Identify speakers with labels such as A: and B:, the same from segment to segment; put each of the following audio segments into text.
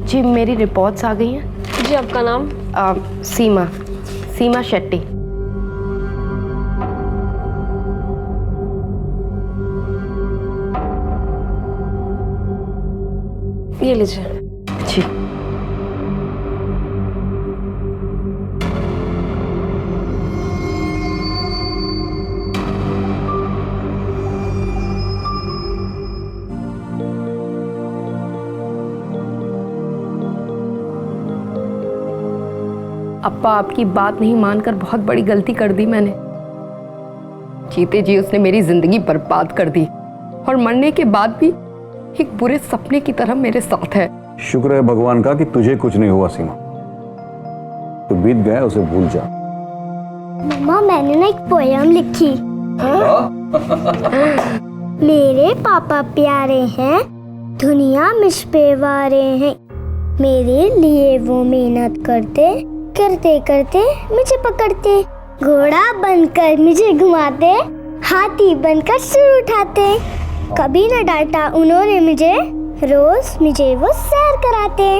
A: जी मेरी रिपोर्ट्स आ गई हैं।
B: जी आपका नाम?
A: सीमा शेट्टी।
B: ये लीजिए।
A: जी अप्पा, आपकी बात नहीं मानकर बहुत बड़ी गलती कर दी मैंने। जीते जी उसने मेरी जिंदगी बर्बाद कर दी और मरने के बाद भी एक बुरे सपने की तरह मेरे साथ है।
C: शुक्र है भगवान का कि तुझे कुछ नहीं हुआ सीमा। तू बीत गया, उसे भूल जा।
D: मम्मा मैंने ना एक पोयम लिखी। मेरे पापा प्यारे हैं, दुनिया मुझ पे वारे हैं, मेरे लिए वो मेहनत करते करते करते मुझे पकड़ते, घोड़ा बनकर मुझे घुमाते, हाथी बनकर सिर उठाते, कभी न डांटा उन्होंने मुझे, रोज मुझे वो सैर कराते।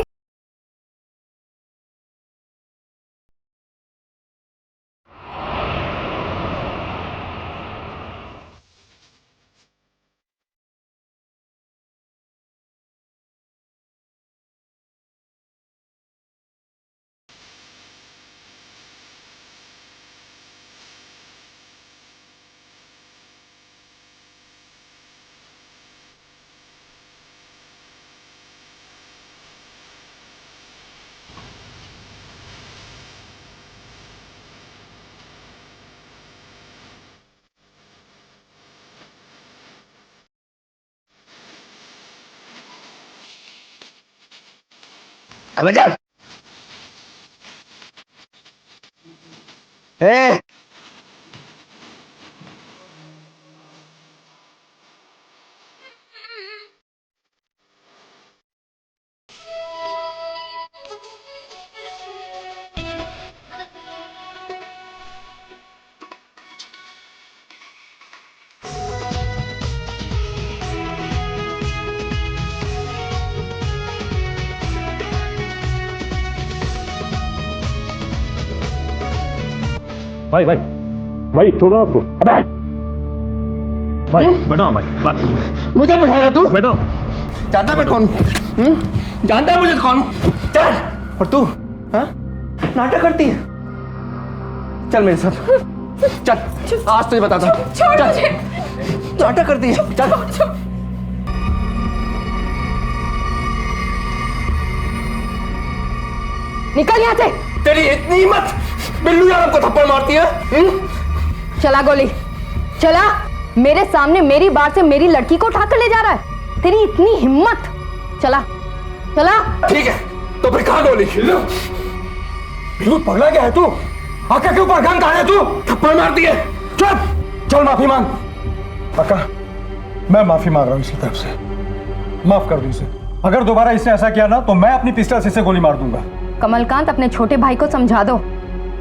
E: अबे जा। ए
F: भाई भाई भाई छोड़ो आपको। अबे भाई बैठो भाई,
E: मुझे बैठाया तू?
F: बैठो।
E: जानता मैं कौन? जानता है मुझे कौन? चल। और तू हाँ नाटक करती है? चल मेरे साथ चल, आज तुझे बताता हूँ। चल, नाटक करती है। चल
A: निकल यहाँ से।
E: तेरी इतनी हिम्मत, बिल्लू यार को थप्पड़ मारती है?
A: चला गोली, चला। मेरे सामने मेरी बार से मेरी लड़की को उठाकर ले जा रहा है, तेरी इतनी हिम्मत। चला चला।
E: ठीक है तो फिर कहाँ गोली? बिल्लू पगला क्या है तू? आका के ऊपर गन कहाँ है तू? थप्पड़ मारती है। चल चल माफी मांग।
F: काका मैं माफी मांग रहा हूँ इसकी तरफ से, माफ कर दो इसे। अगर दोबारा इसने ऐसा किया ना तो मैं अपनी पिस्टल से इसे गोली मार दूंगा।
A: कमलकांत, अपने छोटे भाई को समझा दो।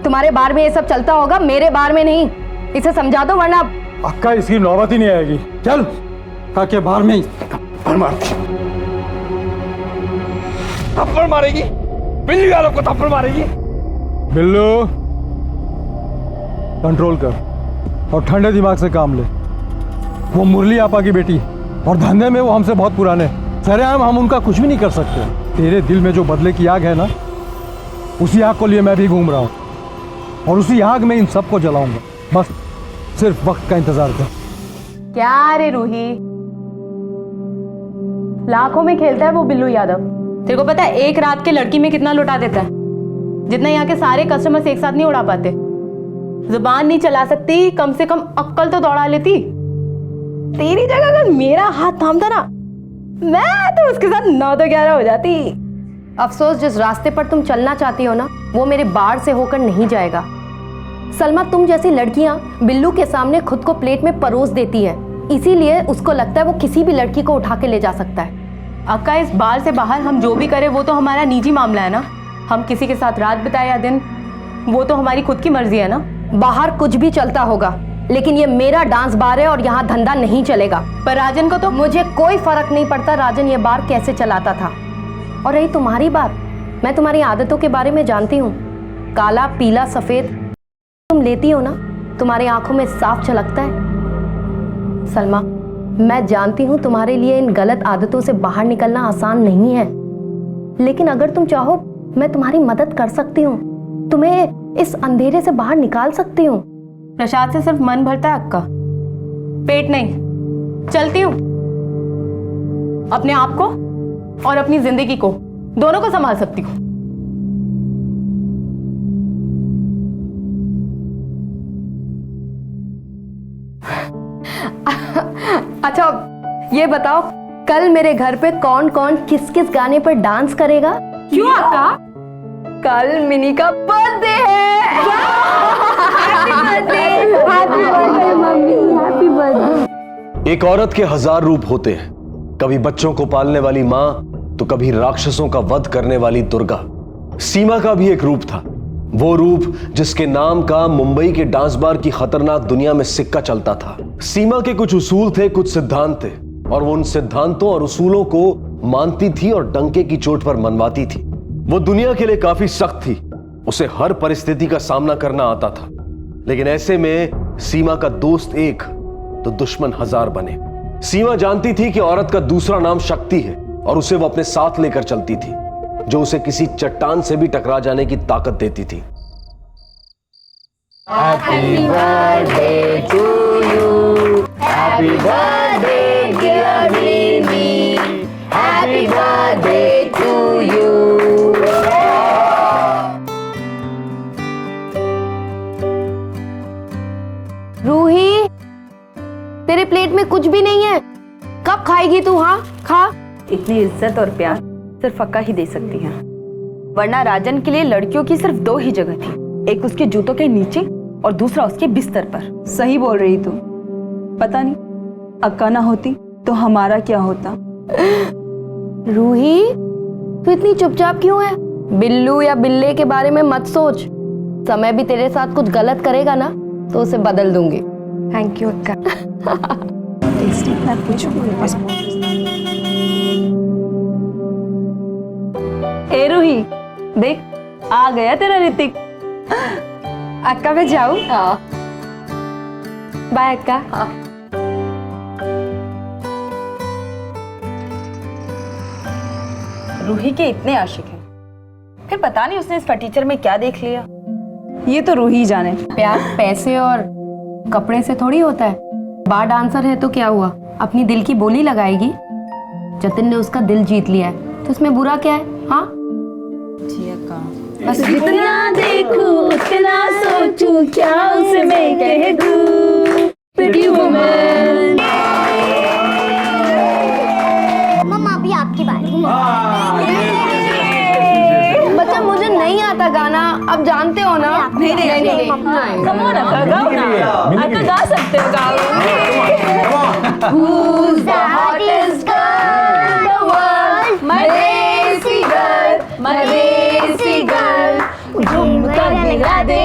A: तुम्हारे बार में ये सब चलता होगा, मेरे बार में नहीं। इसे समझा दो वरना
F: अक्का इसकी नौबत ही नहीं आएगी। चल काके बाहर में
E: थप्पड़ मारती, थप्पड़ मारेगी। बिल्लू यादव को थप्पड़ मारेगी।
F: बिल्लू कंट्रोल कर और ठंडे दिमाग से काम ले। वो मुरली आपा की बेटी और धंधे में वो हमसे बहुत पुराने, सरेआम हम उनका कुछ भी नहीं कर सकते। तेरे दिल में जो बदले की आग है ना, उसी आग को लिए मैं भी घूम रहा हूँ और उसी आग में इन सबको जलाऊंगा। बस सिर्फ वक्त का इंतजार कर।
A: क्या रे रूही, लाखों में खेलता है वो बिल्लू यादव। तेरे को पता है एक रात के लड़की में कितना लुटा देता है, जितना यहाँ के सारे कस्टमर्स एक साथ नहीं उड़ा पाते। जुबान नहीं चला सकती, कम से कम अक्ल तो दौड़ा लेती। तेरी जगह अगर मेरा हाथ थामता ना, मैं तो उसके साथ 9 तो 11 हो जाती। अफसोस, जिस रास्ते पर तुम चलना चाहती हो ना, वो मेरे बाढ़ से होकर नहीं जाएगा। सलमा, तुम जैसी लड़कियां बिल्लू के सामने खुद को प्लेट में परोस देती है, इसीलिए उसको लगता है वो किसी भी लड़की को उठा के ले जा सकता है। अक्का, इस बार से बाहर हम जो भी करें वो तो हमारा निजी मामला है ना। हम किसी के साथ रात बिताए या दिन, वो तो हमारी खुद की मर्जी है ना। बाहर कुछ भी चलता होगा, लेकिन ये मेरा डांस बार है और यहाँ धंधा नहीं चलेगा। पर राजन को तो मुझे कोई फर्क नहीं पड़ता राजन ये बार कैसे चलाता था, और रही तुम्हारी बात, मैं तुम्हारी आदतों के बारे में जानती हूँ। काला पीला सफेद तुम लेती हो ना, तुम्हारी आंखों में साफ झलकता है। सलमा, मैं जानती हूँ तुम्हारे लिए इन गलत आदतों से बाहर निकलना आसान नहीं है, लेकिन अगर तुम चाहो मैं तुम्हारी मदद कर सकती हूँ, तुम्हें इस अंधेरे से बाहर निकाल सकती हूँ। प्रसाद से सिर्फ मन भरता है अक्का, पेट नहीं। चलती हूँ। अपने आप को और अपनी जिंदगी को दोनों को संभाल सकती हूँ। अच्छा ये बताओ, कल मेरे घर पे कौन कौन किस किस गाने पर डांस करेगा? क्यों अक्का? कल मिनी का बर्थडे है। Happy birthday. Happy birthday mummy, happy birthday.
B: एक औरत के 1000 रूप होते हैं, कभी बच्चों को पालने वाली मां तो कभी राक्षसों का वध करने वाली दुर्गा। सीमा का भी एक रूप था, वो रूप जिसके नाम का मुंबई के डांस बार की खतरनाक दुनिया में सिक्का चलता था। सीमा के कुछ उसूल थे, कुछ सिद्धांत थे, और वो उन सिद्धांतों और उसूलों को मानती थी और डंके की चोट पर मनवाती थी। वो दुनिया के लिए काफी सख्त थी, उसे हर परिस्थिति का सामना करना आता था, लेकिन ऐसे में सीमा का दोस्त एक तो दुश्मन 1000 बने। सीमा जानती थी कि औरत का दूसरा नाम शक्ति है, और उसे वो अपने साथ लेकर चलती थी, जो उसे किसी चट्टान से भी टकरा जाने की ताकत देती थी।
G: Happy birthday to you. Happy birthday dear Mimi. Happy birthday to you.
A: Ruhi, तेरे प्लेट में कुछ भी नहीं है, कब खाएगी तू? हाँ खा।
H: इतनी इज्जत और प्यार सिर्फ अक्का ही दे सकती है, वरना राजन के लिए लड़कियों की सिर्फ 2 ही जगह थी, एक उसके जूतों के नीचे और दूसरा उसके बिस्तर पर।
I: सही बोल रही तू। पता नहीं अक्का ना होती तो हमारा क्या होता।
A: रूही, तू इतनी चुपचाप क्यों है? बिल्लू या बिल्ले के बारे में मत सोच, समय भी तेरे साथ कुछ गलत करेगा ना तो उसे बदल दूंगी। थैंक यू अक्का।
I: ए रूही, देख आ गया तेरा ऋतिक।
A: अक्का मैं जाऊं? बाय अक्का।
H: रूही के इतने आशिक हैं, फिर पता नहीं उसने इस फटीचर में क्या देख लिया।
I: ये तो रूही जाने।
A: प्यार पैसे और कपड़े से थोड़ी होता है। बार डांसर है तो क्या हुआ, अपनी दिल की बोली लगाएगी। जतिन ने उसका दिल जीत लिया है तो उसमें बुरा क्या है? हाँ
I: बस जितना देखूं उतना सोचूं, क्या उसे मैं कह दूं। Pretty woman.
D: मम्मा अभी आपकी बारी।
A: बच्चा मुझे नहीं आता गाना, अब जानते हो ना। नहीं।
I: कम ऑन अक्का, गाओ ना। अक्का गा सकते हो, गाओ।
D: Who's the hottest girl in the world?
I: My देसी गर्ल, my देसी गर्ल, झुमका गिरा दे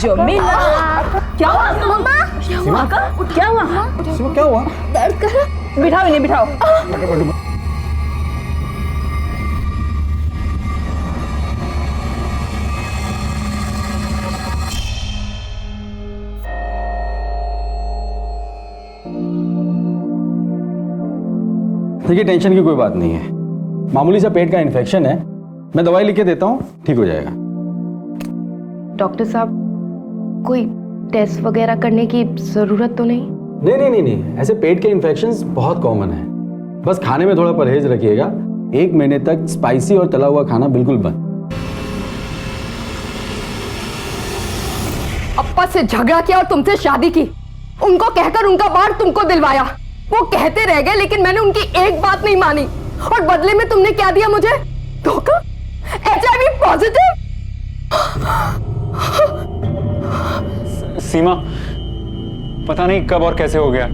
I: जो मिला। क्या हुआ मम्मा? अक्का क्या हुआ?
F: क्या हुआ?
I: दर्द कर रहा? बिठाओ इन्हें, बिठाओ।
C: देखिए, टेंशन की कोई बात नहीं है, मामूली सा पेट का इन्फेक्शन है, मैं दवाई लिख के देता हूँ, ठीक हो जाएगा।
A: डॉक्टर साहब, कोई टेस्ट वगैरह करने की जरूरत तो नहीं?
C: नहीं, ऐसे पेट के इन्फेक्शंस बहुत कॉमन है, बस खाने में थोड़ा परहेज रखिएगा। 1 महीने तक स्पाइसी और तला हुआ खाना बिल्कुल बंद।
A: अप्पा से झगड़ा किया और तुमसे शादी की, उनको कहकर उनका बार तुमको दिलवाया। वो कहते रह गए लेकिन मैंने उनकी एक बात नहीं मानी, और बदले में तुमने क्या दिया मुझे? धोखा। HIV positive.
J: सीमा, पता नहीं कब और कैसे हो गया।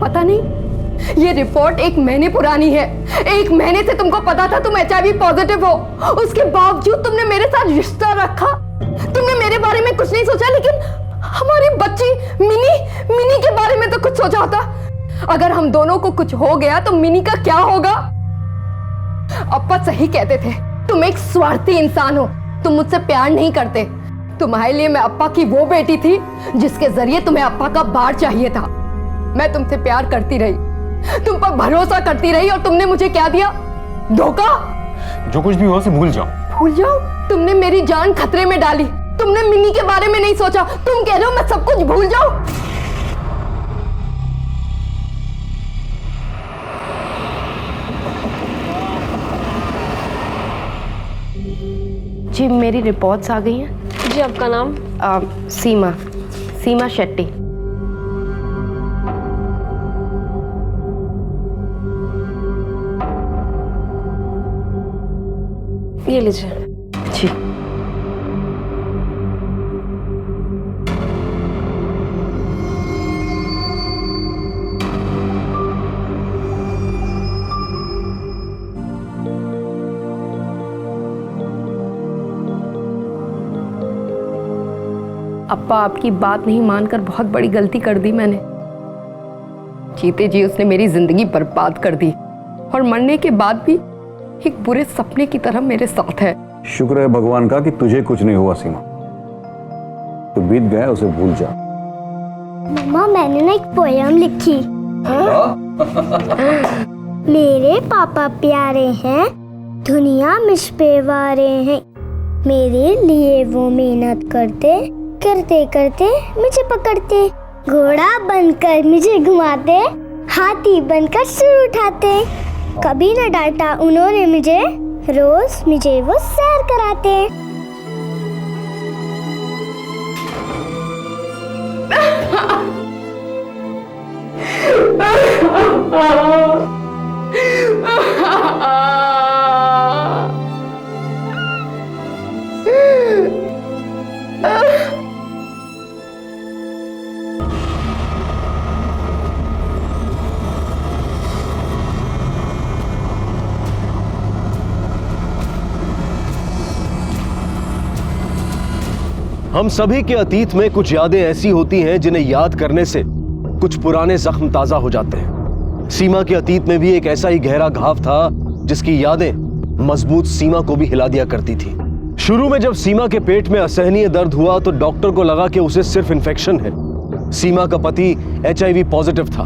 A: पता नहीं, ये रिपोर्ट 1 महीने पुरानी है। 1 महीने से तुमको पता था तुम HIV पॉजिटिव हो, उसके बावजूद तुमने मेरे साथ रिश्ता रखा। तुमने मेरे बारे में कुछ नहीं सोचा, लेकिन हमारी बच्ची मिनी के बारे में तो कुछ सोचा होता। अगर हम दोनों को कुछ हो गया तो मिनी का क्या होगा?
K: अप्पा सही कहते थे, तुम एक स्वार्थी इंसान हो, तुम मुझसे प्यार नहीं करते। तुम्हारे लिए मैं अप्पा की वो बेटी थी जिसके जरिए तुम्हें अप्पा का बार चाहिए था। मैं तुमसे प्यार करती रही, तुम पर भरोसा करती रही, और तुमने मुझे क्या दिया? धोखा।
J: जो कुछ भी हो उसे भूल जाओ।
K: भूल जाओ? तुमने मेरी जान खतरे में डाली, तुमने मिनी के बारे में नहीं सोचा, तुम कह रहे हो मैं सब कुछ भूल जाऊं? जी मेरी रिपोर्ट्स आ गई हैं।
I: जी आपका नाम?
K: सीमा शेट्टी।
I: ये लीजिए।
K: जी अप्पा, आपकी बात नहीं मानकर बहुत बड़ी गलती कर दी मैंने। जीते जी उसने मेरी जिंदगी बर्बाद कर दी, और मरने के बाद भी एक बुरे सपने की तरह मेरे साथ है।
C: शुक्र है भगवान का कि तुझे कुछ नहीं हुआ सीमा। तो बीत गया, उसे भूल जा।
D: मम्मा मैंने ना एक पोयम लिखी। मेरे पापा प्यारे हैं, दुनिया मुझ पे वारे हैं, मेरे लिए वो मेहनत करते करते करते मुझे पकड़ते, घोड़ा बनकर मुझे घुमाते, हाथी बनकर सिर उठाते, कभी न डांटा उन्होंने मुझे, रोज मुझे वो सैर कराते।
B: हम सभी के अतीत में कुछ यादें ऐसी होती हैं जिन्हें याद करने से कुछ पुराने जख्म ताजा हो जाते हैं। सीमा के अतीत में भी एक ऐसा ही गहरा घाव था जिसकी यादें मजबूत सीमा को भी हिला दिया करती थी। शुरू में जब सीमा के पेट में असहनीय दर्द हुआ तो डॉक्टर को लगा कि उसे सिर्फ इन्फेक्शन है। सीमा का पति HIV पॉजिटिव था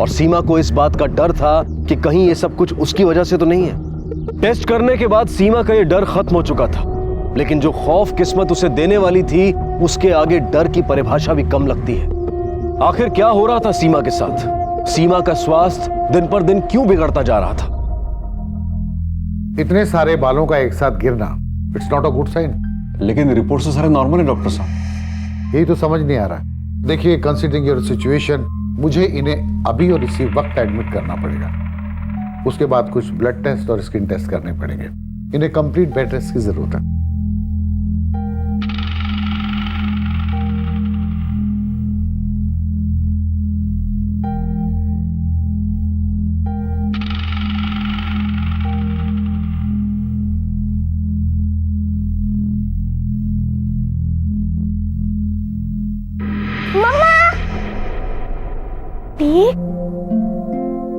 B: और सीमा को इस बात का डर था कि कहीं ये सब कुछ उसकी वजह से तो नहीं है। टेस्ट करने के बाद सीमा का ये डर खत्म हो चुका था, लेकिन जो खौफ किस्मत उसे देने वाली थी उसके आगे डर की परिभाषा भी कम लगती है। आखिर क्या हो रहा था सीमा के साथ? सीमा का स्वास्थ्य दिन पर दिन क्यों बिगड़ता जा रहा था?
L: इतने सारे बालों का एक साथ गिरना, it's not a good sign.
C: लेकिन रिपोर्ट से सारे नॉर्मल है डॉक्टर साहब।
L: यही तो समझ नहीं आ रहा। देखिए, कंसीडरिंग योर सिचुएशन, मुझे इन्हें अभी और इसी वक्त एडमिट करना पड़ेगा। उसके बाद कुछ ब्लड टेस्ट और स्किन टेस्ट करने पड़ेंगे। इन्हें कंप्लीट बेड रेस्ट की जरूरत है।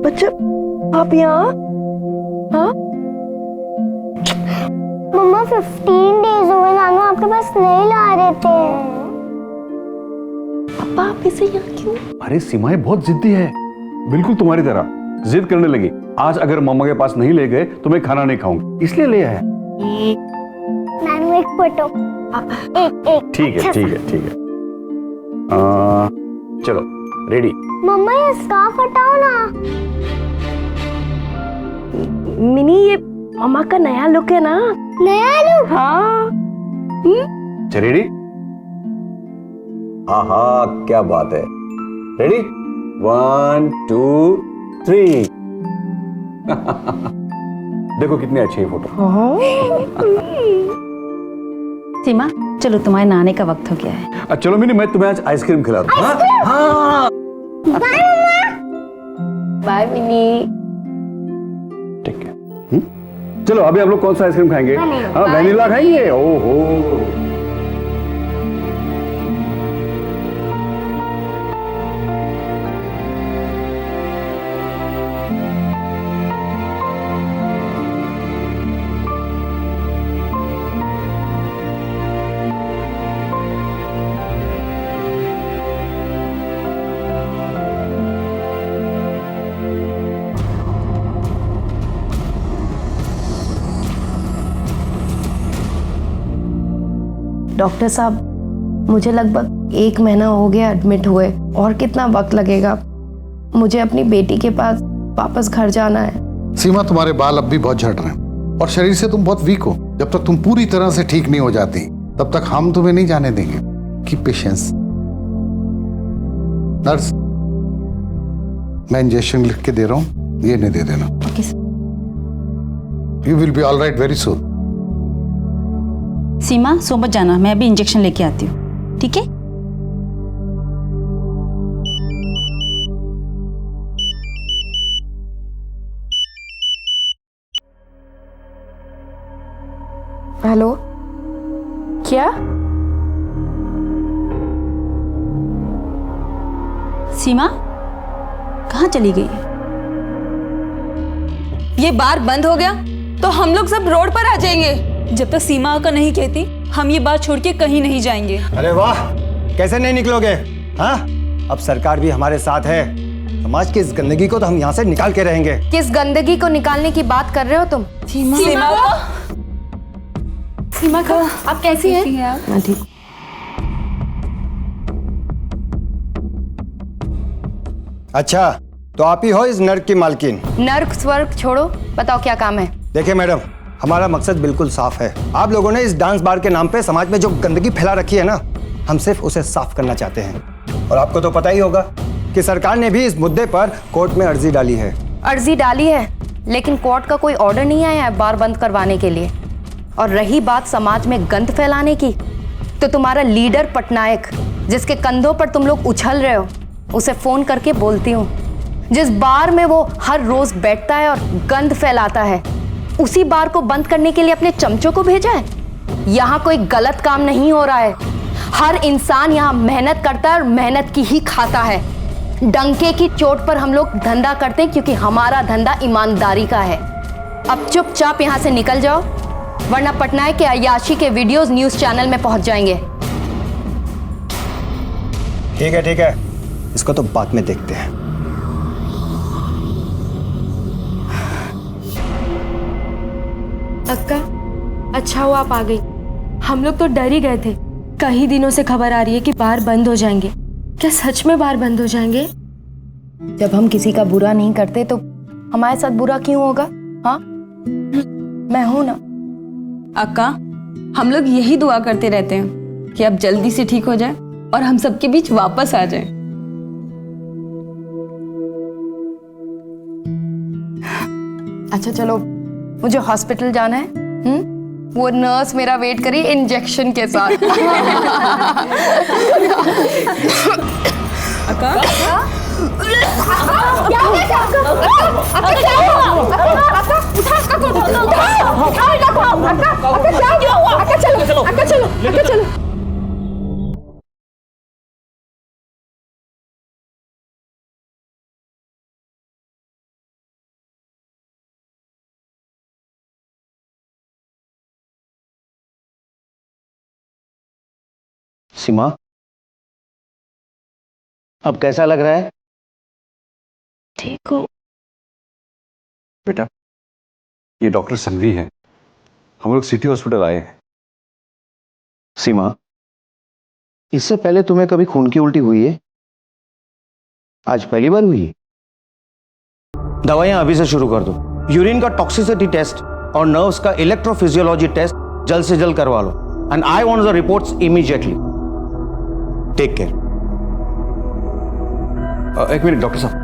K: बच्चा, आप यहाँ? हाँ?
D: मम्मा 15 डेज हो गए नानू आपके पास नहीं ला रहे थे।
K: पापा आप इसे यहाँ क्यों?
C: अरे सीमा ये बहुत जिद्दी है, बिल्कुल तुम्हारी तरह जिद करने लगी। आज अगर मम्मा के पास नहीं ले गए तो मैं खाना नहीं खाऊंगी, इसलिए ले आया।
D: नानू एक फोटो। एक
C: ठीक है ठीक है ठीक है। चलो रेडी।
D: मम्मा ये स्कार्फ हटाओ ना।
K: मिनी, ये मम्मा का नया लुक है ना?
D: नया लुक?
K: हाँ।
C: रेडी? हाँ हाँ, क्या बात है। रेडी? 1 2 3। देखो कितनी अच्छी है फोटो।
I: सीमा चलो, तुम्हारे नहाने का वक्त हो गया है।
C: चलो मिनी, मैं तुम्हें आज आइसक्रीम खिला दूं। हाँ।
D: Bye mama.
K: बाय मिनी।
C: ठीक है। चलो अभी आप लोग कौन सा आइसक्रीम खाएंगे? हाँ, वैनिला खाएंगे? ओहो।
K: डॉक्टर साहब, मुझे लगभग 1 महीना हो गया एडमिट हुए, और कितना वक्त लगेगा? मुझे अपनी बेटी के पास वापस घर जाना है।
L: सीमा, तुम्हारे बाल अब भी बहुत झड़ रहे हैं और शरीर से तुम बहुत वीक हो। जब तक तुम पूरी तरह से ठीक नहीं हो जाती तब तक हम तुम्हें नहीं जाने देंगे। Keep patience. नर्स, मैं इंजेक्शन लिख के दे रहा हूं, ये नहीं दे देना। You will be all right very soon.
M: Seema, सो मत जाना, मैं अभी इंजेक्शन लेके आती हूँ, ठीक है?
K: हेलो, क्या?
M: सीमा कहाँ चली गई?
H: ये बार बंद हो गया तो हम लोग सब रोड पर आ जाएंगे।
M: जब तक सीमा का नहीं कहती हम ये बात छोड़ के कहीं नहीं जाएंगे।
J: अरे वाह, कैसे नहीं निकलोगे? हाँ, अब सरकार भी हमारे साथ है। समाज की इस गंदगी को तो हम यहाँ से निकाल के रहेंगे।
K: किस गंदगी को निकालने की बात कर रहे हो तुम?
H: सीमा का आप कैसी हैं?
K: मैं ठीक।
J: अच्छा, तो आप ही हो इस नर्क की मालकिन?
K: नर्क स्वर्ग छोड़ो, बताओ क्या काम है?
J: देखिए मैडम, हमारा मकसद बिल्कुल साफ है। आप लोगों ने इस डांस बार के नाम पे समाज में जो गंदगी फैला रखी है ना, हम सिर्फ उसे साफ करना चाहते हैं। और आपको तो पता ही होगा कि सरकार ने भी इस मुद्दे पर कोर्ट में अर्जी डाली है।
K: अर्जी डाली है, लेकिन कोर्ट का कोई ऑर्डर नहीं आया है बार बंद करवाने के लिए। और रही बात समाज में गंद फैलाने की, तो तुम्हारा लीडर पटनायक, जिसके कंधों पर तुम लोग उछल रहे हो, उसे फोन करके बोलती हूँ, जिस बार में वो हर रोज बैठता है और गंद फैलाता है, उसी बार को बंद करने के लिए अपने चमचों को भेजा है। यहाँ कोई गलत काम नहीं हो रहा है। हर इंसान यहाँ मेहनत करता है और मेहनत की ही खाता है। डंके की चोट पर हम लोग धंधा करते हैं, क्योंकि हमारा धंधा ईमानदारी का है। अब चुपचाप यहाँ से निकल जाओ, वरना पटनायक के अय्याशी के वीडियोस न्यूज चैनल में पहुंच जाएंगे।
J: ठीक है, इसको तो बाद में देखते हैं।
K: अक्का, अच्छा हुआ आप आ गई। हम लोग तो डर ही गए थे। कई दिनों से खबर आ रही है कि बार बंद हो जाएंगे। क्या सच में बार बंद हो जाएंगे? जब हम किसी का बुरा नहीं करते तो हमारे साथ बुरा क्यों होगा? हाँ, मैं हूं ना।
H: अक्का, हम लोग यही दुआ करते रहते हैं कि आप जल्दी से ठीक हो जाए और हम सबके बीच वापस आ जाए।
K: अच्छा चलो, मुझे हॉस्पिटल जाना है। वो नर्स मेरा वेट करी इंजेक्शन के साथ।
H: अक्का,
K: चलो।
N: सीमा, अब कैसा लग रहा है?
K: ठीक हो?
C: बेटा, ये डॉक्टर सन्वी है। हम लोग सिटी हॉस्पिटल आए हैं।
N: सीमा, इससे पहले तुम्हें कभी खून की उल्टी हुई है? आज पहली बार हुई? दवाइयां अभी से शुरू कर दो। यूरिन का टॉक्सिसिटी टेस्ट और नर्व्स का इलेक्ट्रोफिजियोलॉजी टेस्ट जल्द से जल्द करवा लो। And I want the reports immediately. Take care.
C: एक मिनट डॉक्टर साहब,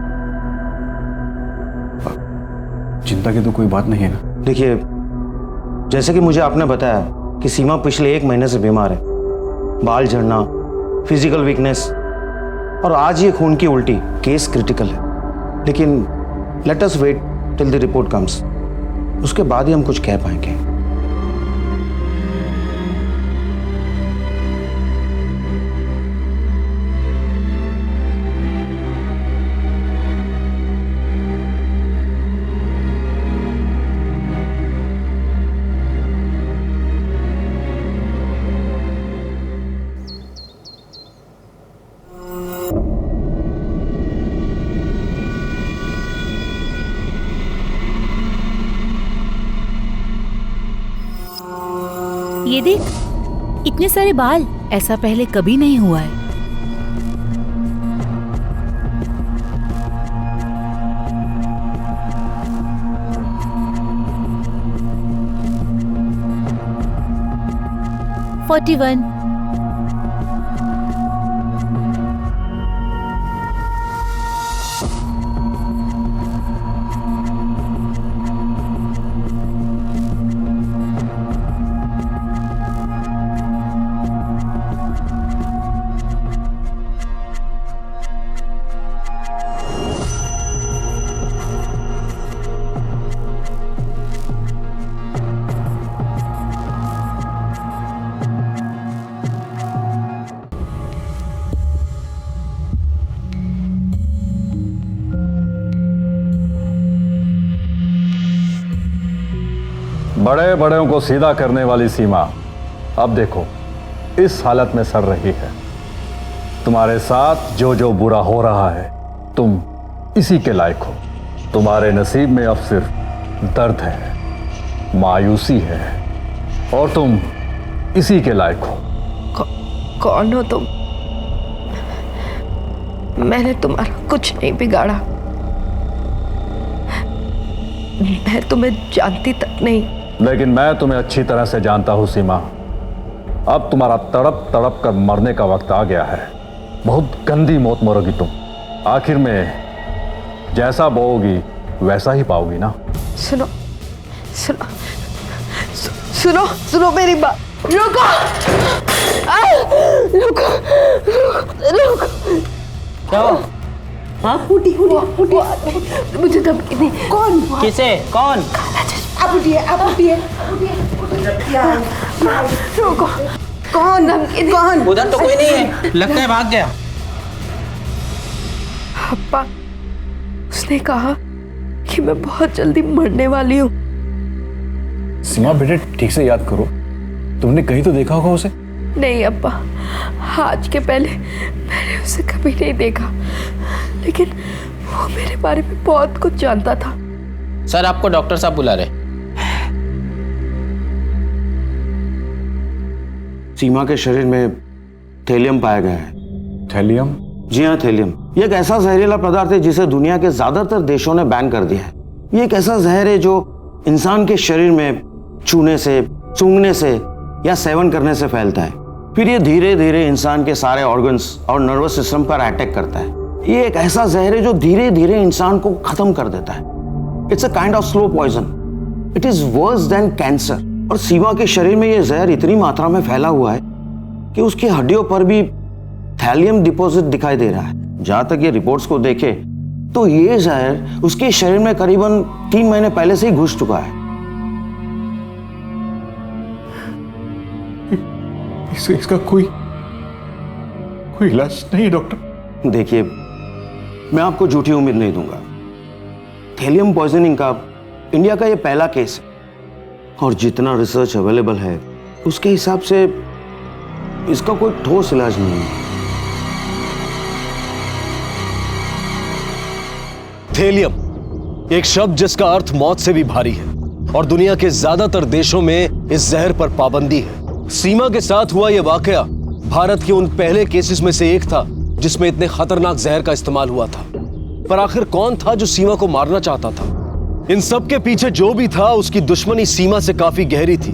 C: चिंता की तो कोई बात नहीं है ना?
N: देखिए, जैसे कि मुझे आपने बताया कि सीमा पिछले 1 महीने से बीमार है। बाल झड़ना, फिजिकल वीकनेस और आज ये खून की उल्टी। केस क्रिटिकल है, लेकिन let us wait till the report comes. उसके बाद ही हम कुछ कह पाएंगे।
M: ये देख, इतने सारे बाल, ऐसा पहले कभी नहीं हुआ है। $41।
O: बड़े बड़ों को सीधा करने वाली सीमा अब देखो इस हालत में सड़ रही है। तुम्हारे साथ जो जो बुरा हो रहा है तुम इसी के लायक हो। तुम्हारे नसीब में अब सिर्फ दर्द है, मायूसी है और तुम इसी के लायक हो।
K: कौन हो तुम? मैंने तुम्हारा कुछ नहीं बिगाड़ा। मैं तुम्हें जानती तक नहीं।
O: लेकिन मैं तुम्हें अच्छी तरह से जानता हूं सीमा। अब तुम्हारा तड़प तड़प कर मरने का वक्त आ गया है। बहुत गंदी मौत मरोगी तुम। आखिर में जैसा बोओगी वैसा ही पाओगी ना।
K: सुनो सुनो सुनो सुनो मेरी बात। रुको रुको रुको।
P: क्या? हाँ?
K: उठी मुझे धमकी दी। कौन?
P: किसे? कौन?
K: आप उठिए रुको। कौन धमकी दी? कौन?
P: उधर तो कोई नहीं है, लगता है भाग गया।
K: अप्पा, उसने कहा कि मैं बहुत जल्दी मरने वाली हूँ।
C: सीमा बेटे ठीक से याद करो, तुमने कहीं तो देखा होगा उसे?
K: नहीं अप्पा, आज के पहले मैंने उसे कभी नहीं देखा, लेकिन वो मेरे बारे में बहुत कुछ जानता था।
P: सर आपको डॉक्टर साहब बुला रहे।
N: सीमा के शरीर में थैलियम पाया गया है।
C: थैलियम?
N: जी हाँ, थैलियम। ये एक ऐसा जहरीला पदार्थ है जिसे दुनिया के ज्यादातर देशों ने बैन कर दिया है। ये एक ऐसा जहर है जो इंसान के शरीर में छूने से, सूंघने से या सेवन करने से फैलता है। फिर ये धीरे धीरे इंसान के सारे ऑर्गन्स और नर्वस सिस्टम पर अटैक करता है। ये एक ऐसा जहर है जो धीरे धीरे इंसान को खत्म कर देता है। It's a kind of slow poison. It is worse than cancer. और सीमा के शरीर में ये जहर इतनी मात्रा में फैला हुआ है कि उसकी हड्डियों पर भी थैलियम डिपॉजिट दिखाई दे रहा है। जहां तक ये रिपोर्ट्स को देखे तो ये जहर उसके शरीर में करीबन 3 महीने पहले से ही घुस चुका है।
L: इसका कोई इलाज नहीं है डॉक्टर?
N: देखिए, मैं आपको झूठी उम्मीद नहीं दूंगा। थैलियम पॉइजनिंग का इंडिया का ये पहला केस है और जितना रिसर्च अवेलेबल है उसके हिसाब से इसका कोई ठोस इलाज नहीं है।
B: थैलियम, एक शब्द जिसका अर्थ मौत से भी भारी है और दुनिया के ज्यादातर देशों में इस जहर पर पाबंदी है। सीमा के साथ हुआ यह वाकया भारत के उन पहले केसेस में से एक था जिसमें इतने खतरनाक जहर का इस्तेमाल हुआ था। पर आखिर कौन था जो सीमा को मारना चाहता था? इन सब के पीछे जो भी था उसकी दुश्मनी सीमा से काफी गहरी थी।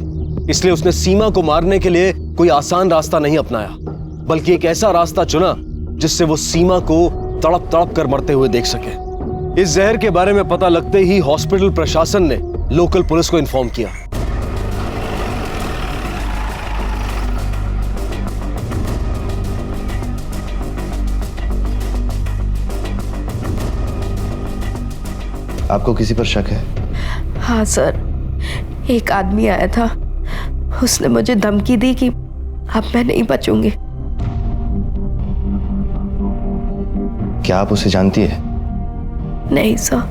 B: इसलिए उसने सीमा को मारने के लिए कोई आसान रास्ता नहीं अपनाया, बल्कि एक ऐसा रास्ता चुना जिससे वो सीमा को तड़प तड़प कर मरते हुए देख सके। इस जहर के बारे में पता लगते ही हॉस्पिटल प्रशासन ने लोकल पुलिस को इन्फॉर्म किया।
J: आपको किसी पर शक है?
K: हाँ सर, एक आदमी आया था, उसने मुझे धमकी दी कि अब मैं नहीं बचूंगी।
J: क्या आप उसे जानती है?
K: नहीं सर,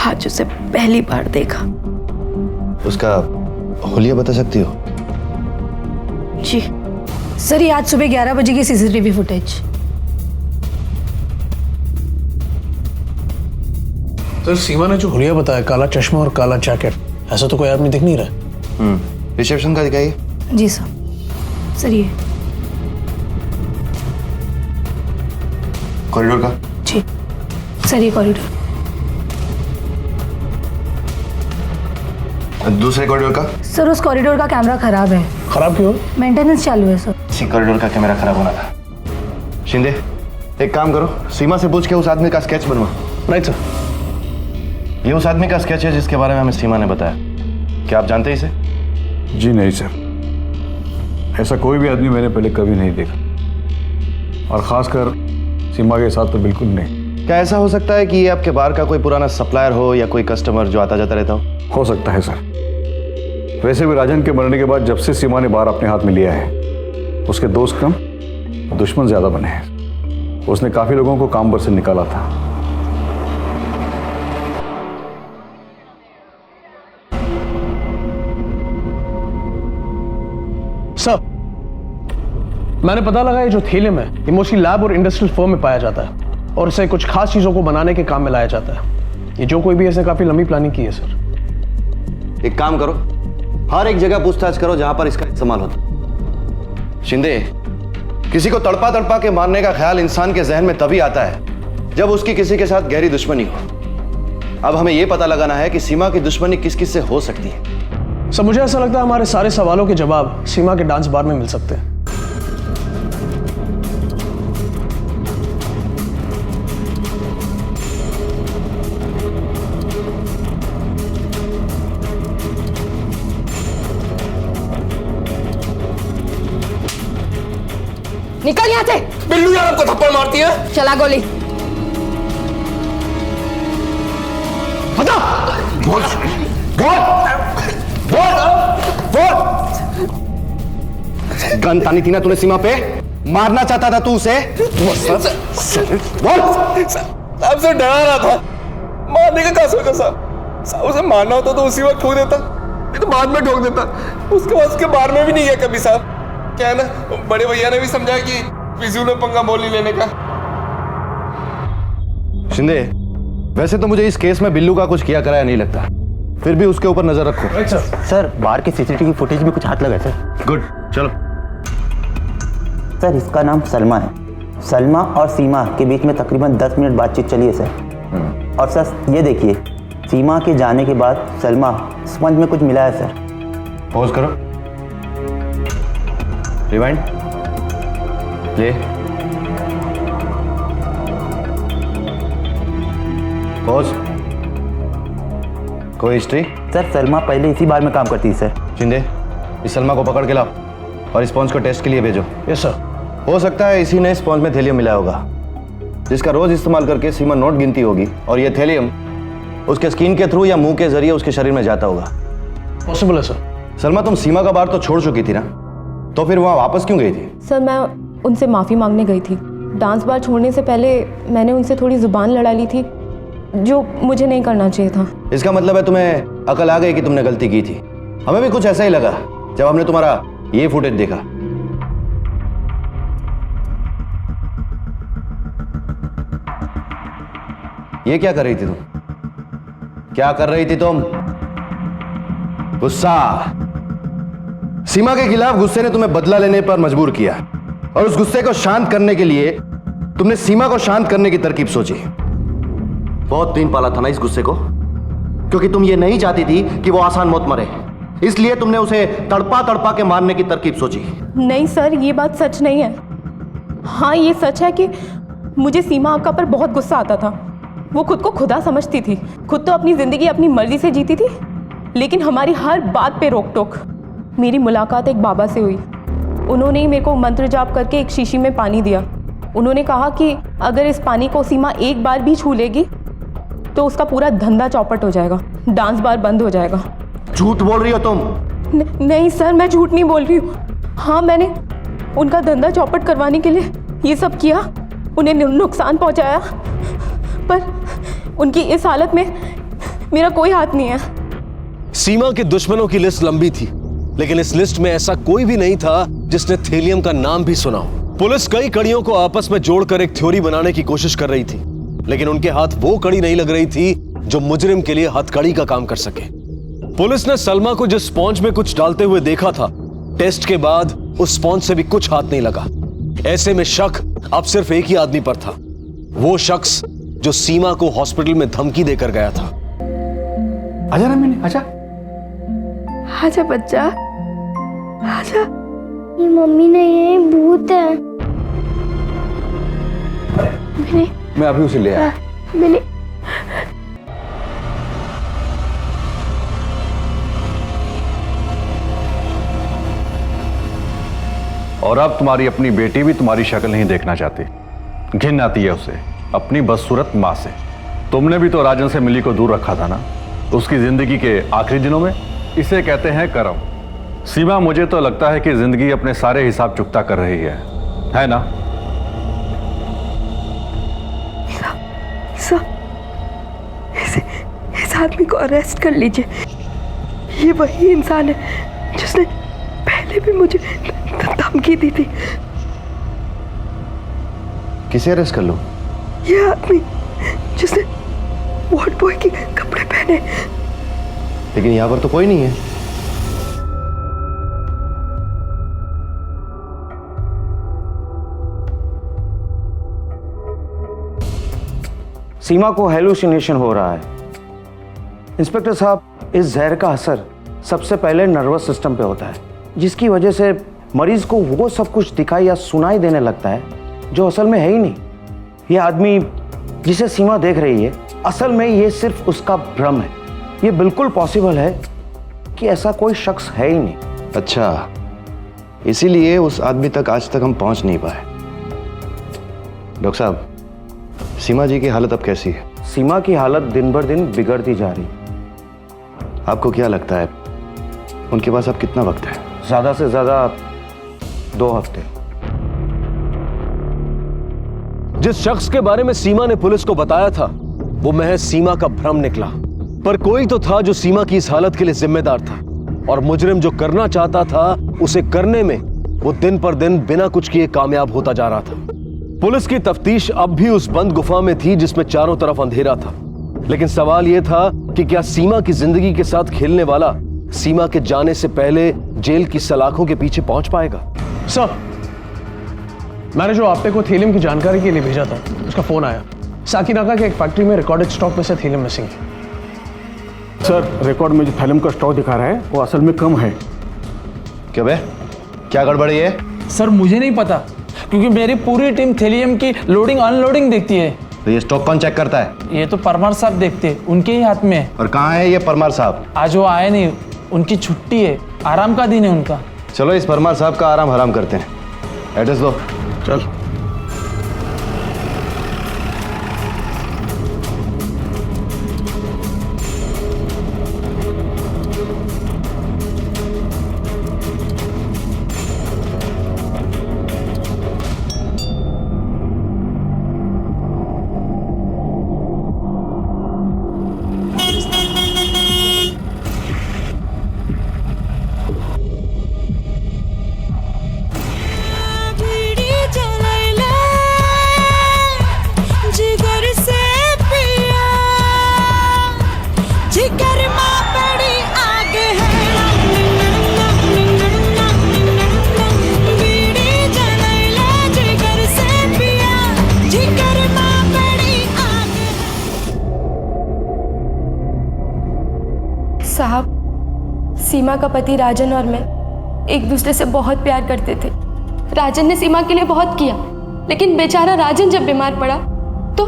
K: आज उसे पहली बार देखा।
J: उसका हुलिया बता सकती हो?
M: जी सर, ये आज सुबह 11 बजे की सीसीटीवी फुटेज।
E: सर सीमा ने जो हुलिया बताया, काला चश्मा और काला जैकेट, ऐसा तो कोई आदमी दिख नहीं रहा।
J: रिसेप्शन का दिखाइए।
M: जी सर। सर ये
L: कॉरिडोर का?
M: जी सर, ये कॉरिडोर।
L: दूसरे कॉरिडोर का?
M: सर उस कॉरिडोर का कैमरा खराब है।
L: खराब क्यों?
M: मेंटेनेंस चालू है सर।
N: इसी कॉरिडोर का कैमरा खराब होना था। शिंदे, एक काम करो, सीमा से पूछ के उस आदमी का स्केच बनवा।
B: Right sir.
N: ये उस आदमी का स्केच है जिसके बारे में हमें सीमा ने बताया। क्या आप जानते हैं इसे?
O: जी नहीं सर, ऐसा कोई भी आदमी मैंने पहले कभी नहीं देखा, और खासकर सीमा के साथ तो बिल्कुल नहीं।
N: क्या ऐसा हो सकता है कि ये आपके बार का कोई पुराना सप्लायर हो या कोई कस्टमर जो आता जाता रहता
O: हो सकता है सर। वैसे भी राजन के मरने के बाद जब से सीमा ने बार अपने हाथ में लिया है, उसके दोस्त कम दुश्मन ज्यादा बने हैं। उसने काफी लोगों को काम पर से निकाला था।
E: सर, मैंने पता लगा ये जो थेलियम है ये मोस्टली लैब और इंडस्ट्रियल फर्म में पाया जाता है और इसे कुछ खास चीजों को बनाने के काम में लाया जाता है। ये जो कोई भी इसने काफी लंबी प्लानिंग की है सर।
N: एक काम करो, हर एक जगह पूछताछ करो जहां पर इसका इस्तेमाल होता। शिंदे, किसी को तड़पा तड़पा के मारने का ख्याल इंसान के जहन में तभी आता है जब उसकी किसी के साथ गहरी दुश्मनी हो। अब हमें यह पता लगाना है कि सीमा की दुश्मनी किस किस से हो सकती है।
E: सर, मुझे ऐसा लगता है हमारे सारे सवालों के जवाब सीमा के डांस बार में मिल सकते हैं।
K: निकल यहाँ से।
E: बिल्लू यार आपको थप्पड़ मारती है।
K: चला गोली।
E: बता।
N: बोल बोल बोल बोल। गन तानी थी ना तूने सीमा पे? मारना चाहता था तू उसे? बोल।
E: आपसे डरा रहा था, मारने का क्या सोचा साहब? उसे मारना होता तो उसी वक्त ठोक देता, नहीं तो बाद में ठोक देता। उसके बाद उसके बार में भी नहीं गया कभी साहब। क्या है ना, बड़े भैया ने भी समझाया कि फिजूल में पंगा मोल नहीं लेने का।
N: शिंदे, वैसे तो मुझे इस केस में बिल्लू का कुछ किया कराया नहीं लगता, फिर भी उसके ऊपर नजर रखो।
Q: सर, बाहर के सीसीटीवी फुटेज में कुछ हाथ लगा सर।
N: गुड, चलो।
Q: सर, इसका नाम सलमा है। सलमा और सीमा के बीच में तकरीबन 10 मिनट बातचीत चली है सर। और सर ये देखिए, सीमा के जाने के बाद सलमा स्पंज में कुछ मिला है सर।
N: पॉज करो, रिवाइंड, प्ले, पॉज। कोई हिस्ट्री?
Q: सर, सलमा पहले इसी बार में काम करती है सर।
N: शिंदे, इस सलमा को पकड़ के लाओ और स्पॉन्ज को टेस्ट के लिए भेजो।
E: Yes sir.
N: हो सकता है इसी ने स्पॉन्ज में थेलियम मिलाया होगा, जिसका रोज इस्तेमाल करके सीमा नोट गिनती होगी, और ये थेलियम उसके स्किन के थ्रू या मुंह के जरिए उसके शरीर में जाता होगा।
E: पॉसिबल है सर।
N: सलमा, तुम सीमा का बार तो छोड़ चुकी थी ना, तो फिर वहां वापस क्यों गई थी?
A: सर, मैं उनसे माफ़ी मांगने गई थी। डांस बार छोड़ने से पहले मैंने उनसे थोड़ी जुबान लड़ा ली थी, जो मुझे नहीं करना चाहिए था।
N: इसका मतलब है तुम्हें अकल आ गई कि तुमने गलती की थी। हमें भी कुछ ऐसा ही लगा जब हमने तुम्हारा ये फुटेज देखा। ये क्या कर रही थी तुम? क्या कर रही थी तुम? गुस्सा। सीमा के खिलाफ गुस्से ने तुम्हें बदला लेने पर मजबूर किया, और उस गुस्से को शांत करने के लिए तुमने सीमा को शांत करने की तरकीब सोची। बहुत दिन पाला था ना इस गुस्से को, क्योंकि तुम ये नहीं चाहती थी कि वो आसान मौत मरे, इसलिए तुमने उसे तड़पा तड़पा के मारने की तरकीब सोची।
A: नहीं सर, ये बात सच नहीं है। हाँ, ये सच है कि मुझे सीमा आका पर बहुत गुस्सा आता था। वो खुद को खुदा समझती थी, खुद तो अपनी ज़िंदगी अपनी मर्जी से जीती थी, लेकिन हमारी हर बात पे रोक टोक। मेरी मुलाकात एक बाबा से हुई। उन्होंने ही मेरे को मंत्र जाप करके एक शीशी में पानी दिया। उन्होंने कहा कि अगर इस पानी को सीमा एक बार भी छू लेगी तो उसका पूरा धंधा चौपट हो जाएगा, डांस बार बंद हो जाएगा।
N: झूठ बोल रही हो तुम?
A: नहीं सर, मैं झूठ नहीं बोल रही हूँ। हाँ, मैंने उनका धंधा चौपट करवाने के लिए ये सब किया, उन्हें नुकसान पहुँचाया, पर उनकी इस हालत में मेरा कोई हाथ नहीं है।
B: सीमा के दुश्मनों की लिस्ट लंबी थी, लेकिन इस लिस्ट में ऐसा कोई भी नहीं था जिसने थेलियम का नाम भी सुना हो। पुलिस कई कड़ियों को आपस में जोड़कर एक थ्योरी बनाने की कोशिश कर रही थी, लेकिन उनके हाथ वो कड़ी नहीं लग रही थी जो मुजरिम के लिए हथकड़ी का काम कर सके। पुलिस ने सलमा को जिस स्पॉन्ज में कुछ डालते हुए देखा था, टेस्ट के बाद उस स्पॉन्ज से भी कुछ हाथ नहीं लगा। ऐसे में शक अब सिर्फ एक ही आदमी पर था, वो शख्स जो सीमा को हॉस्पिटल में धमकी देकर गया था।
E: आजा ना मैंने, आजा
K: आजा बच्चा, आजा।
D: ये मम्मी नहीं है, भूत है।
C: मैं अभी उसे ले आया।
K: मैंने
O: और अब तुम्हारी अपनी बेटी भी तुम्हारी शक्ल नहीं देखना चाहती, घिन आती है उसे अपनी बदसूरत माँ से। तुमने भी तो राजन से मिली को दूर रखा था ना, उसकी जिंदगी के आखिरी दिनों में। इसे कहते हैं करम। सीमा, मुझे तो लगता है कि जिंदगी अपने सारे हिसाब चुकता कर रही है ना?
K: इस आदमी को अरेस्ट कर लीजिए। ये वही इंसान है जिसने पहले भी मुझे धमकी दी थी।
N: किसे अरेस्ट कर लो?
K: ये आदमी जिसने वार्ड बॉय के कपड़े पहने।
N: लेकिन यहां पर तो कोई नहीं है। सीमा को हेलुसिनेशन हो रहा है। इंस्पेक्टर साहब, इस जहर का असर सबसे पहले नर्वस सिस्टम पे होता है, जिसकी वजह से मरीज को वो सब कुछ दिखाई या सुनाई देने लगता है जो असल में है ही नहीं। ये आदमी जिसे सीमा देख रही है, असल में ये सिर्फ उसका भ्रम है। ये बिल्कुल पॉसिबल है कि ऐसा कोई शख्स है ही नहीं।
R: अच्छा, इसीलिए उस आदमी तक आज तक हम पहुंच नहीं पाए। डॉक्टर साहब, सीमा जी की हालत अब कैसी है?
N: सीमा की हालत दिन बर दिन बिगड़ती जा रही।
R: आपको क्या लगता है उनके पास अब कितना वक्त है?
N: ज्यादा से ज्यादा 2 हफ्ते।
B: जिस शख्स के बारे में सीमा ने पुलिस को बताया था, वो महज सीमा का भ्रम निकला। पर कोई तो था जो सीमा की इस हालत के लिए जिम्मेदार था, और मुजरिम जो करना चाहता था उसे करने में वो दिन पर दिन बिना कुछ किए कामयाब होता जा रहा था। पुलिस की तफ्तीश अब भी उस बंद गुफा में थी जिसमें चारों तरफ अंधेरा था। लेकिन सवाल यह था कि क्या सीमा की जिंदगी के साथ खेलने वाला सीमा के जाने से पहले जेल की सलाखों के पीछे पहुंच पाएगा?
E: सर, मैंने जो आपने को थीलियम की जानकारी के लिए भेजा था, उसका फोन आया। साकिनाका के एक फैक्ट्री में रिकॉर्डेड स्टॉक में से थीलियम मिसिंग है।
C: सर, रिकॉर्ड में जो थैलियम का स्टॉक दिखा रहा है वो असल में कम है।
R: क्यों बे, क्या गड़बड़ी है?
S: सर, मुझे नहीं पता, क्योंकि मेरी पूरी टीम थीलियम की लोडिंग अनलोडिंग देखती है।
R: तो ये स्टॉक कौन चेक करता है?
S: ये तो परमार साहब देखते हैं, उनके ही हाथ में है।
R: और कहाँ है ये परमार साहब?
S: आज वो आए नहीं, उनकी छुट्टी है, आराम का दिन है उनका।
R: चलो इस परमार साहब का आराम हराम करते हैं। एड्रेस दो।
C: चल।
T: साहब, सीमा का पति राजन और मैं एक दूसरे से बहुत प्यार करते थे। राजन ने सीमा के लिए बहुत किया, लेकिन बेचारा राजन जब बीमार पड़ा तो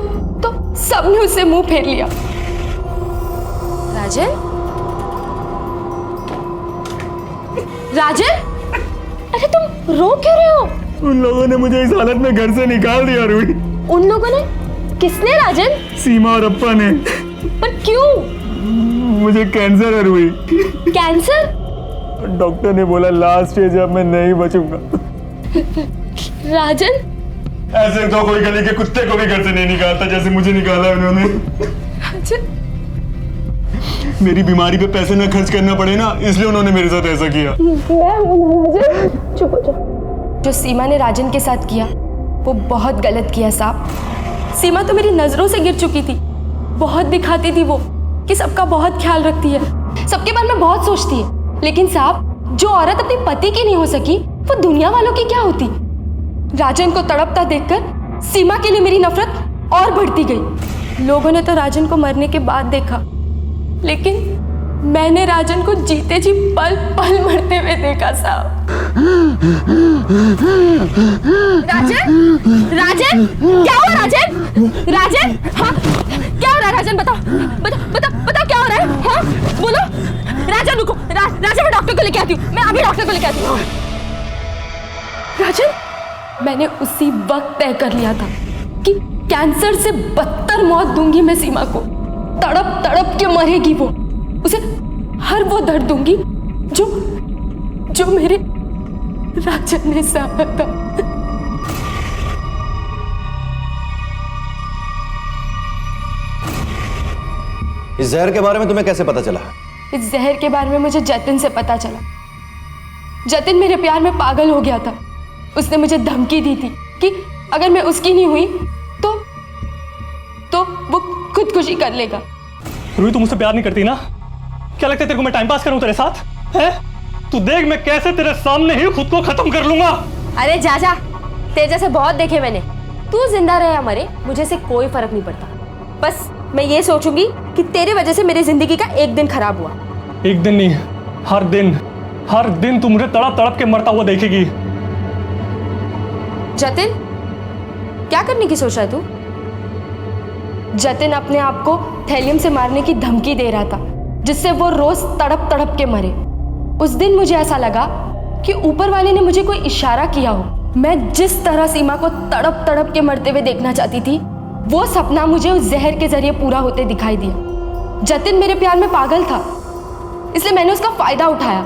T: सबने उससे मुंह फेर लिया। राजन? राजन? अरे तुम रो क्यों रहे हो?
E: उन लोगों ने मुझे इस हालत में घर से निकाल दिया रूही।
T: उन लोगों ने? किसने राजन?
E: सीमा और अप्पा ने।
T: पर क्यों?
E: मुझे कैंसर है रूही।
T: कैंसर?
E: डॉक्टर ने बोला लास्ट स्टेज अब मैं नहीं बचूंगा।
T: राजन?
E: ऐसे तो कोई गली के कुत्ते को भी घर से नहीं निकालता जैसे मुझे निकाला उन्होंने।
T: राजन?
E: मेरी बीमारी पे पैसे ना खर्च करना पड़े ना, इसलिए उन्होंने मेरे साथ ऐसा किया।
T: राजन चुप हो जाओ। जो सीमा ने राजन के साथ किया वो बहुत गलत किया साहब। सीमा तो मेरी नजरों से गिर चुकी थी। बहुत दिखाती थी वो कि सबका बहुत ख्याल रखती है, सबके बारे में बहुत सोचती है। लेकिन साहब, जो औरत अपने पति की नहीं हो सकी वो दुनिया वालों की क्या होती। राजन को तड़पता देखकर सीमा के लिए मेरी नफरत और बढ़ती गई। लोगों ने तो राजन को मरने के बाद देखा, लेकिन मैंने राजन को जीते जी पल पल मरते हुए देखा साहब। राजन, राजन, क्या हुआ राजन? राजन, हाँ क्या हो रहा है राजन? बताओ बताओ क्या हो रहा है? हाँ बोलो। राजन रुको, राजन मैं डॉक्टर को लेके आती हूँ, मैं अभी डॉक्टर को लेके आती हूँ। राजन, मैंने उसी वक्त तय कर लिया था कि कैंसर से बदतर मौत दूंगी मैं सीमा को। तड़प तड़प के मरेगी वो, उसे हर वो दर्द दूंगी जो मेरे राजन ने सहा था।
R: इस जहर के बारे में तुम्हें कैसे पता चला?
T: इस जहर के बारे में मुझे जतिन से पता चला। जतिन मेरे प्यार में पागल हो गया था। उसने मुझे धमकी दी थी कि अगर मैं उसकी नहीं हुई तो वो खुदकुशी कर लेगा।
U: रूही, तू मुझसे प्यार नहीं करती ना? क्या लगता है तेरे को मैं टाइम पास करूं तेरे साथ? हैं? तू देख मैं कैसे तेरे सामने ही खुद को खत्म कर लूंगा।
T: अरे जा, तेरे जैसे बहुत देखे मैंने। तू जिंदा रहे या मरे मुझे से कोई फर्क नहीं पड़ता। बस मैं ये सोचूंगी कि तेरे वजह से मेरी जिंदगी का एक दिन खराब हुआ।
U: एक दिन नहीं, हर दिन तू मुझे तड़प तड़प के मरता हुआ देखेगी।
T: जतिन, क्या करने की सोच रहा है तू? जतिन अपने आप को थैलियम से मारने की धमकी दे रहा था, जिससे वो रोज तड़प तड़प के मरे। उस दिन मुझे ऐसा लगा कि ऊपर वाले ने मुझे कोई इशारा किया हो। मैं जिस तरह सीमा को तड़प तड़प के मरते हुए देखना चाहती थी, वो सपना मुझे उस जहर के जरिए पूरा होते दिखाई दिया। जतिन मेरे प्यार में पागल था, इसलिए मैंने उसका फायदा उठाया,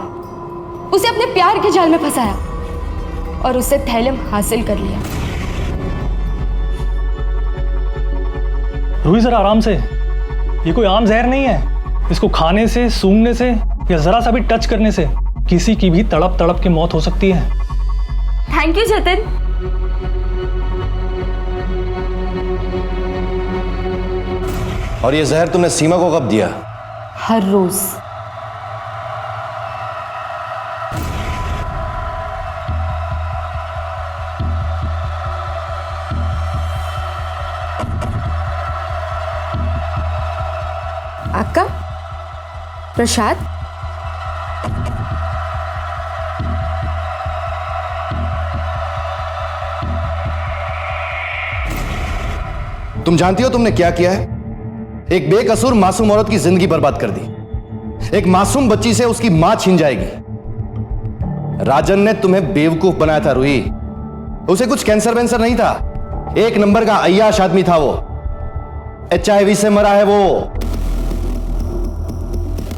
T: उसे अपने प्यार के जाल में फंसाया और उससे थैलियम हासिल कर लिया।
U: रूही, जरा आराम से। ये कोई आम जहर नहीं है। इसको खाने से, सूंघने से या जरा सा भी टच करने से किसी की भी तड़प तड़प के मौत हो सकती है।
T: Thank you Jatin.
R: और ये जहर तुमने सीमा को कब दिया?
T: हर रोज। अक्का, प्रसाद,
R: तुम जानती हो तुमने क्या किया है? एक बेकसूर मासूम औरत की जिंदगी बर्बाद कर दी। एक मासूम बच्ची से उसकी मां छीन जाएगी। राजन ने तुम्हें बेवकूफ बनाया था रूही। उसे कुछ कैंसर वैंसर नहीं था। एक नंबर का अय्याश आदमी था वो। HIV से मरा है वो।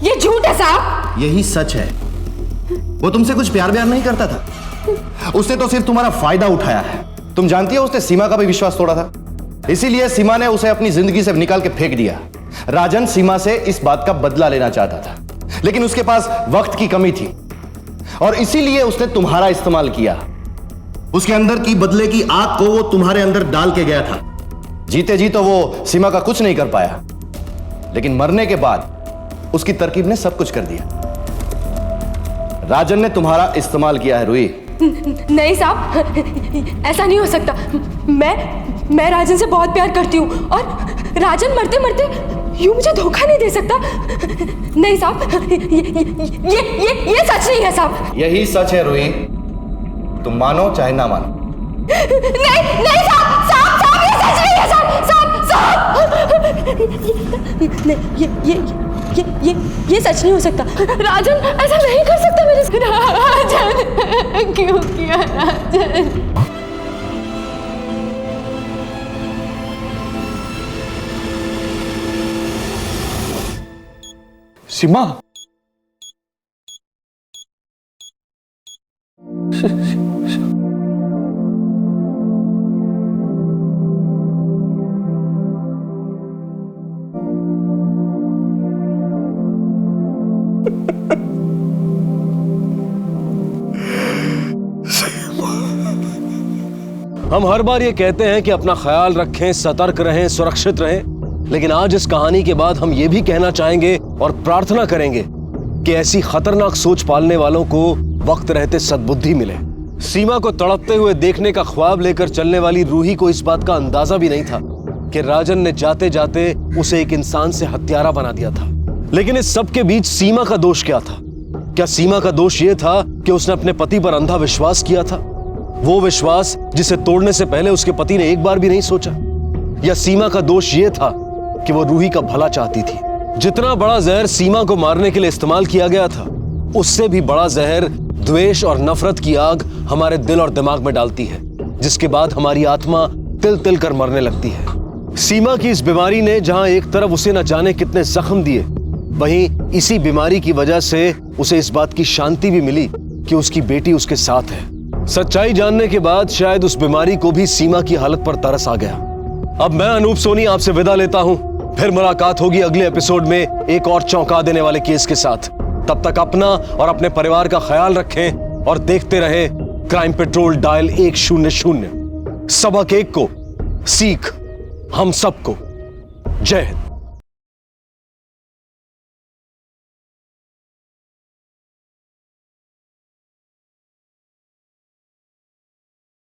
T: ये झूठ है साहब।
R: यही सच है। वो तुमसे कुछ प्यार व्यार नहीं करता था। उसने तो सिर्फ तुम्हारा फायदा उठाया है। तुम जानती हो उसने सीमा का भी विश्वास तोड़ा था। इसीलिए सीमा ने उसे अपनी जिंदगी से निकाल के फेंक दिया। राजन सीमा से इस बात का बदला लेना चाहता था, लेकिन उसके पास वक्त की कमी थी और इसीलिए उसने तुम्हारा इस्तेमाल किया। उसके अंदर की बदले की आग को वो तुम्हारे अंदर डाल के गया था। जीते जी तो वो सीमा का कुछ नहीं कर पाया, लेकिन मरने के बाद उसकी तरकीब ने सब कुछ कर दिया। राजन ने तुम्हारा इस्तेमाल किया है रूही।
T: नहीं साहब, ऐसा नहीं हो सकता। मैं राजन से बहुत प्यार करती हूँ और राजन मरते मरते यूं मुझे धोखा नहीं दे सकता। नहीं साहब, ये सच नहीं है साहब।
R: यही सच है रूही, तुम मानो चाहे ना मानो।
T: नहीं साहब, साहब ये सच नहीं है साहब। ये सच नहीं हो सकता। राजन ऐसा नहीं कर सकता मेरे से। राजन क्यों किया राजन?
U: सीमा,
B: हम हर बार ये कहते हैं कि अपना ख्याल रखें, सतर्क रहें, सुरक्षित रहें, लेकिन आज इस कहानी के बाद हम ये भी कहना चाहेंगे और प्रार्थना करेंगे कि ऐसी खतरनाक सोच पालने वालों को वक्त रहते सद्बुद्धि मिले। सीमा को तड़पते हुए देखने का ख्वाब लेकर चलने वाली रूही को इस बात का अंदाजा भी नहीं था कि राजन ने जाते जाते उसे एक इंसान से हत्यारा बना दिया था। लेकिन इस सब के बीच सीमा का दोष क्या था? क्या सीमा का दोष यह था कि उसने अपने पति पर अंधा विश्वास किया था, वो विश्वास जिसे तोड़ने से पहले उसके पति ने एक बार भी नहीं सोचा? या सीमा का दोष यह था कि वो रूही का भला चाहती थी? जितना बड़ा जहर सीमा को मारने के लिए इस्तेमाल किया गया था, उससे भी बड़ा जहर द्वेष और नफरत की आग हमारे दिल और दिमाग में डालती है, जिसके बाद हमारी आत्मा तिल तिल कर मरने लगती है। सीमा की इस बीमारी ने जहां एक तरफ उसे न जाने कितने जख्म दिए, वहीं इसी बीमारी की वजह से उसे इस बात की शांति भी मिली कि उसकी बेटी उसके साथ है। सच्चाई जानने के बाद शायद उस बीमारी को भी सीमा की हालत पर तरस आ गया। अब मैं अनूप सोनी आपसे विदा लेता हूं। फिर मुलाकात होगी अगले एपिसोड में एक और चौंका देने वाले केस के साथ। तब तक अपना और अपने परिवार का ख्याल रखें और देखते रहें क्राइम पेट्रोल डायल 100। सबक एक को, सीख हम सबको। जय हिंद।